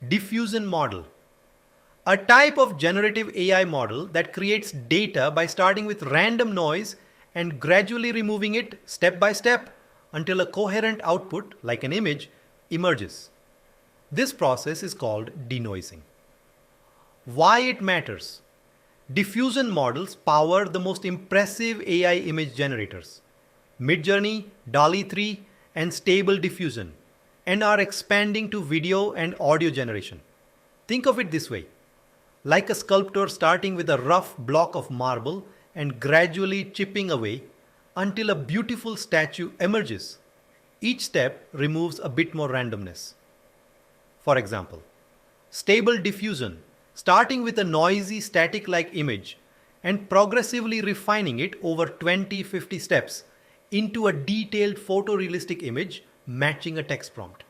Diffusion model, a type of generative AI model that creates data by starting with random noise and gradually removing it step by step until a coherent output, like an image, emerges. This process is called denoising. Why it matters? Diffusion models power the most impressive AI image generators, Midjourney, DALL-E 3, and Stable Diffusion, and are expanding to video and audio generation. Think of it this way, like a sculptor starting with a rough block of marble and gradually chipping away until a beautiful statue emerges. Each step removes a bit more randomness. For example, Stable Diffusion, starting with a noisy static-like image and progressively refining it over 20-50 steps into a detailed photorealistic image matching a text prompt.